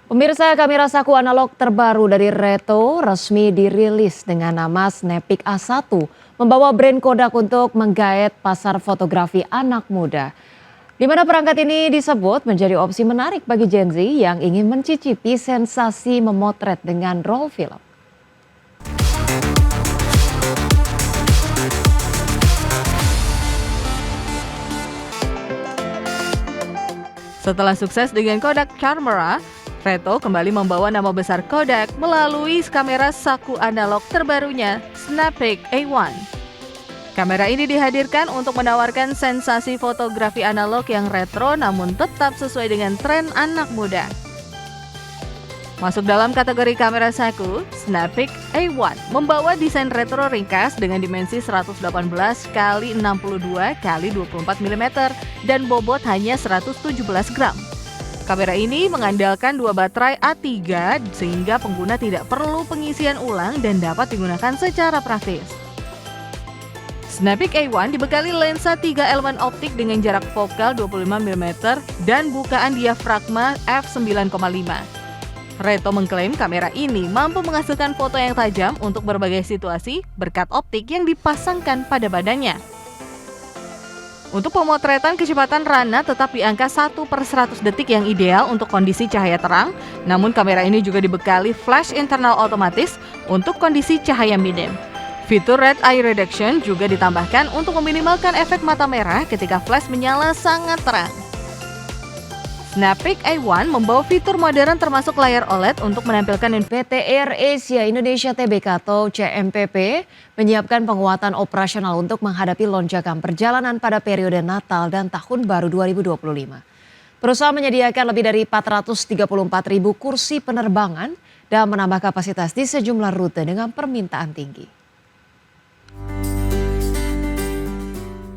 Pemirsa, kamera saku analog terbaru dari Reto resmi dirilis dengan nama Snappic A1, membawa brand Kodak untuk menggait pasar fotografi anak muda. Di mana perangkat ini disebut menjadi opsi menarik bagi Gen Z yang ingin mencicipi sensasi memotret dengan roll film. Setelah sukses dengan Kodak Camera, Reto kembali membawa nama besar Kodak melalui kamera saku analog terbarunya, Snappic A1. Kamera ini dihadirkan untuk menawarkan sensasi fotografi analog yang retro namun tetap sesuai dengan tren anak muda. Masuk dalam kategori kamera saku, Snappic A1 membawa desain retro ringkas dengan dimensi 118 x 62 x 24 mm dan bobot hanya 117 gram. Kamera ini mengandalkan dua baterai A3 sehingga pengguna tidak perlu pengisian ulang dan dapat digunakan secara praktis. Snappic A1 dibekali lensa 3 elemen optik dengan jarak fokal 25 mm dan bukaan diafragma f9,5. Reto mengklaim kamera ini mampu menghasilkan foto yang tajam untuk berbagai situasi berkat optik yang dipasangkan pada badannya. Untuk pemotretan kecepatan rana tetap di angka 1/100 detik yang ideal untuk kondisi cahaya terang, namun kamera ini juga dibekali flash internal otomatis untuk kondisi cahaya minim. Fitur Red Eye Reduction juga ditambahkan untuk meminimalkan efek mata merah ketika flash menyala sangat terang. Snappic A1 membawa fitur modern termasuk layar OLED untuk menampilkan PT AirAsia Indonesia Tbk atau CMPP menyiapkan penguatan operasional untuk menghadapi lonjakan perjalanan pada periode Natal dan Tahun Baru 2025. Perusahaan menyediakan lebih dari 434.000 kursi penerbangan dan menambah kapasitas di sejumlah rute dengan permintaan tinggi.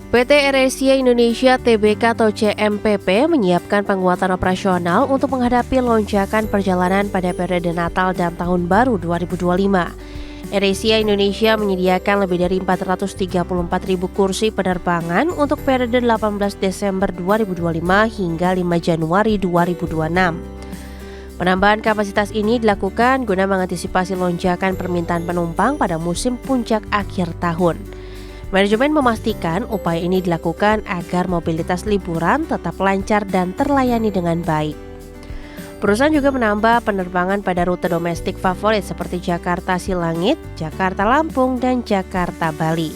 PT AirAsia Indonesia Tbk atau CMPP menyiapkan penguatan operasional untuk menghadapi lonjakan perjalanan pada periode Natal dan Tahun Baru 2025. AirAsia Indonesia menyediakan lebih dari 434.000 kursi penerbangan untuk periode 18 Desember 2025 hingga 5 Januari 2026. Penambahan kapasitas ini dilakukan guna mengantisipasi lonjakan permintaan penumpang pada musim puncak akhir tahun. Manajemen memastikan upaya ini dilakukan agar mobilitas liburan tetap lancar dan terlayani dengan baik. Perusahaan juga menambah penerbangan pada rute domestik favorit seperti Jakarta Silangit, Jakarta Lampung, dan Jakarta Bali.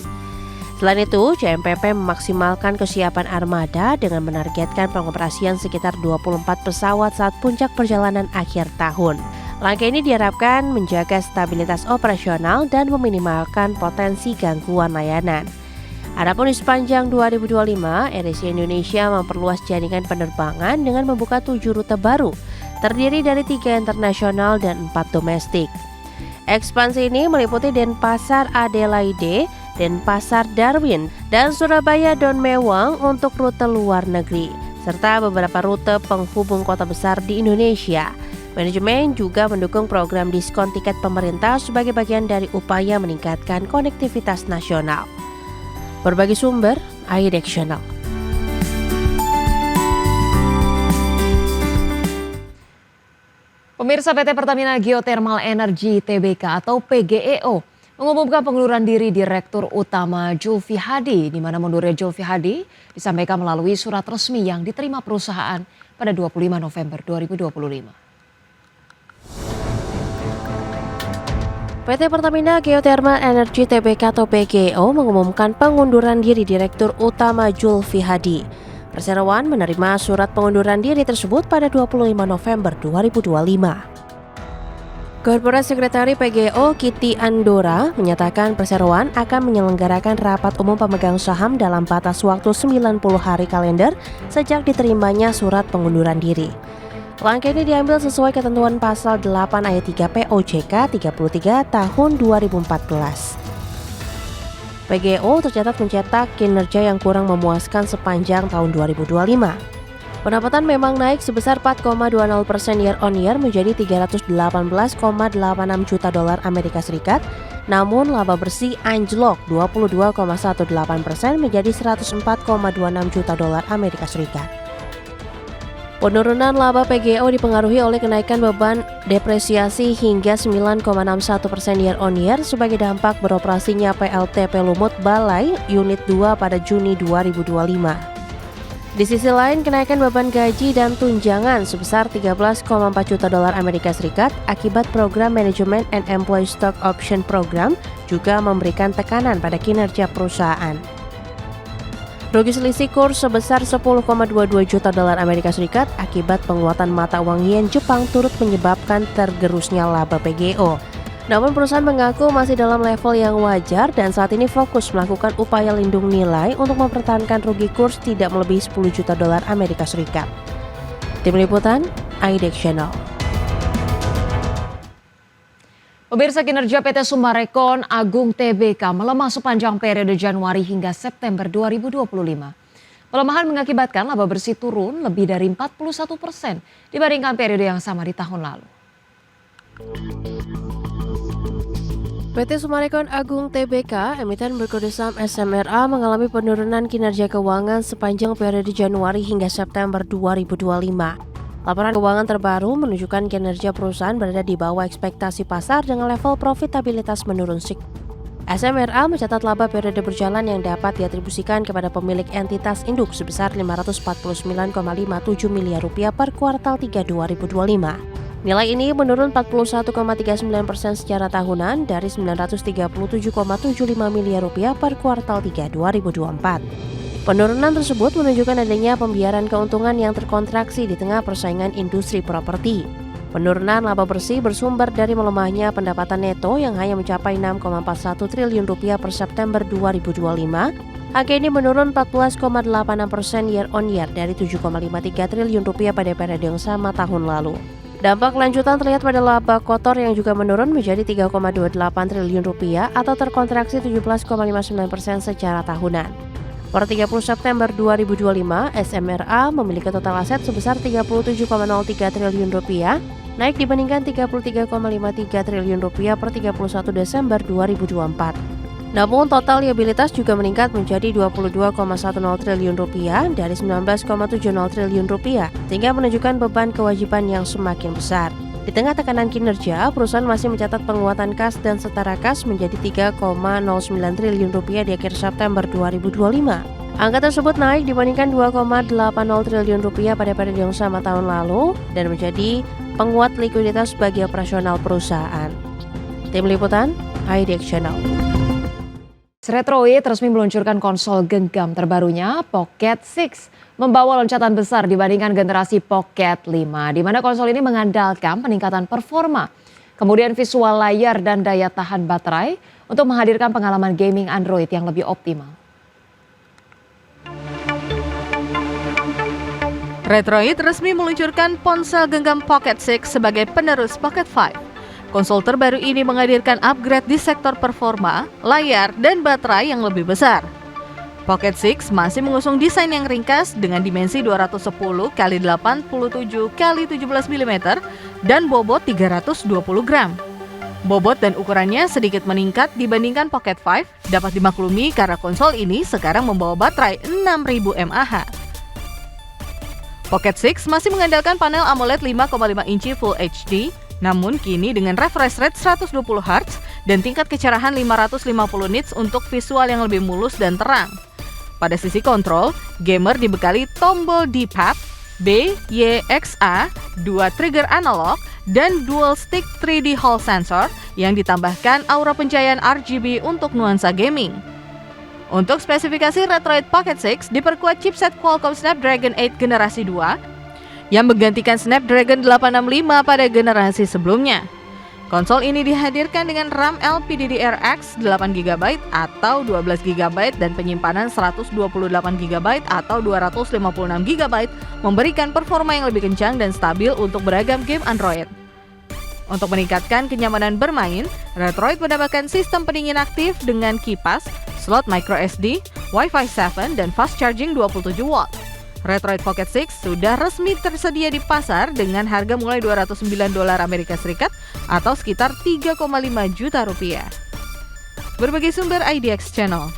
Selain itu, CMPP memaksimalkan kesiapan armada dengan menargetkan pengoperasian sekitar 24 pesawat saat puncak perjalanan akhir tahun. Langkah ini diharapkan menjaga stabilitas operasional dan meminimalkan potensi gangguan layanan. Adapun di sepanjang 2025, AirAsia Indonesia memperluas jaringan penerbangan dengan membuka 7 rute baru, terdiri dari 3 internasional dan 4 domestik. Ekspansi ini meliputi Denpasar Adelaide, Denpasar Darwin, dan Surabaya Don Mewang untuk rute luar negeri, serta beberapa rute penghubung kota besar di Indonesia. Manajemen juga mendukung program diskon tiket pemerintah sebagai bagian dari upaya meningkatkan konektivitas nasional. Berbagi sumber, iRectional. Pemirsa, PT Pertamina Geothermal Energy Tbk atau PGEO mengumumkan pengunduran diri Direktur Utama Julfi Hadi, di mana mundurnya Julfi Hadi disampaikan melalui surat resmi yang diterima perusahaan pada 25 November 2025. PT Pertamina Geothermal Energy Tbk atau PGEO mengumumkan pengunduran diri Direktur Utama Julfi Hadi. Perseroan menerima surat pengunduran diri tersebut pada 25 November 2025. Corporate Secretary PGEO Kitty Andora menyatakan perseroan akan menyelenggarakan rapat umum pemegang saham dalam batas waktu 90 hari kalender sejak diterimanya surat pengunduran diri. Langkah ini diambil sesuai ketentuan pasal 8 ayat 3 POJK 33 tahun 2014. PGEO tercatat mencetak kinerja yang kurang memuaskan sepanjang tahun 2025. Pendapatan memang naik sebesar 4,20% year on year menjadi 318,86 juta dolar Amerika Serikat, namun laba bersih anjlok 22,18% menjadi 104,26 juta dolar Amerika Serikat. Penurunan laba PGO dipengaruhi oleh kenaikan beban depresiasi hingga 9,61% year on year sebagai dampak beroperasinya PLTP Lumut Balai Unit 2 pada Juni 2025. Di sisi lain, kenaikan beban gaji dan tunjangan sebesar 13,4 juta dolar Amerika Serikat akibat program Management and Employee Stock Option Program juga memberikan tekanan pada kinerja perusahaan. Rugi selisih kurs sebesar 10,22 juta dolar Amerika Serikat akibat penguatan mata uang yen Jepang turut menyebabkan tergerusnya laba PGO. Namun perusahaan mengaku masih dalam level yang wajar dan saat ini fokus melakukan upaya lindung nilai untuk mempertahankan rugi kurs tidak melebihi 10 juta dolar Amerika Serikat. Tim Liputan, IDX Channel. Pemirsa, kinerja PT Summarecon Agung Tbk melemah sepanjang periode Januari hingga September 2025. Pelemahan mengakibatkan laba bersih turun lebih dari 41% dibandingkan periode yang sama di tahun lalu. PT Summarecon Agung Tbk, emiten berkode saham SMRA, mengalami penurunan kinerja keuangan sepanjang periode Januari hingga September 2025. Laporan keuangan terbaru menunjukkan kinerja perusahaan berada di bawah ekspektasi pasar dengan level profitabilitas menurun signifikan. SMRA mencatat laba periode berjalan yang dapat diatribusikan kepada pemilik entitas induk sebesar 549,57 miliar rupiah per kuartal 3 2025. Nilai ini menurun 41,39% secara tahunan dari 937,75 miliar rupiah per kuartal 3 2024. Penurunan tersebut menunjukkan adanya pembiaran keuntungan yang terkontraksi di tengah persaingan industri properti. Penurunan laba bersih bersumber dari melemahnya pendapatan neto yang hanya mencapai 6,41 triliun rupiah per September 2025. Angka ini menurun 14,86% year on year dari 7,53 triliun rupiah pada periode yang sama tahun lalu. Dampak lanjutan terlihat pada laba kotor yang juga menurun menjadi 3,28 triliun rupiah atau terkontraksi 17,59% secara tahunan. Per 30 September 2025, SMRA memiliki total aset sebesar 37,03 triliun rupiah, naik dibandingkan 33,53 triliun rupiah per 31 Desember 2024. Namun total liabilitas juga meningkat menjadi 22,10 triliun rupiah dari 19,70 triliun rupiah, sehingga menunjukkan beban kewajiban yang semakin besar. Di tengah tekanan kinerja, perusahaan masih mencatat penguatan kas dan setara kas menjadi 3,09 triliun rupiah di akhir September 2025. Angka tersebut naik dibandingkan 2,80 triliun rupiah pada periode yang sama tahun lalu dan menjadi penguat likuiditas bagi operasional perusahaan. Tim Liputan, IDX Channel. Retroid resmi meluncurkan konsol genggam terbarunya Pocket 6, membawa loncatan besar dibandingkan generasi Pocket 5, di mana konsol ini mengandalkan peningkatan performa, kemudian visual layar dan daya tahan baterai untuk menghadirkan pengalaman gaming Android yang lebih optimal. Retroid resmi meluncurkan ponsel genggam Pocket 6 sebagai penerus Pocket 5. Konsol terbaru ini menghadirkan upgrade di sektor performa, layar, dan baterai yang lebih besar. Pocket 6 masih mengusung desain yang ringkas dengan dimensi 210 x 87 x 17 mm dan bobot 320 gram. Bobot dan ukurannya sedikit meningkat dibandingkan Pocket 5, dapat dimaklumi karena konsol ini sekarang membawa baterai 6000 mAh. Pocket 6 masih mengandalkan panel AMOLED 5,5 inci Full HD, namun kini dengan refresh rate 120 Hz dan tingkat kecerahan 550 nits untuk visual yang lebih mulus dan terang. Pada sisi kontrol, gamer dibekali tombol D-pad, B, Y, X, A, 2 trigger analog, dan dual stick 3D Hall sensor yang ditambahkan aura pencahayaan RGB untuk nuansa gaming. Untuk spesifikasi Retroid Pocket 6 diperkuat chipset Qualcomm Snapdragon 8 generasi 2 yang menggantikan Snapdragon 865 pada generasi sebelumnya. Konsol ini dihadirkan dengan RAM LPDDR-X 8GB atau 12GB dan penyimpanan 128GB atau 256GB, memberikan performa yang lebih kencang dan stabil untuk beragam game Android. Untuk meningkatkan kenyamanan bermain, Retroid menambahkan sistem pendingin aktif dengan kipas, slot microSD, Wi-Fi 7, dan fast charging 27W. Retroid Pocket 6 sudah resmi tersedia di pasar dengan harga mulai $209 Amerika Serikat atau sekitar 3,5 juta rupiah. Berbagai sumber IDX Channel.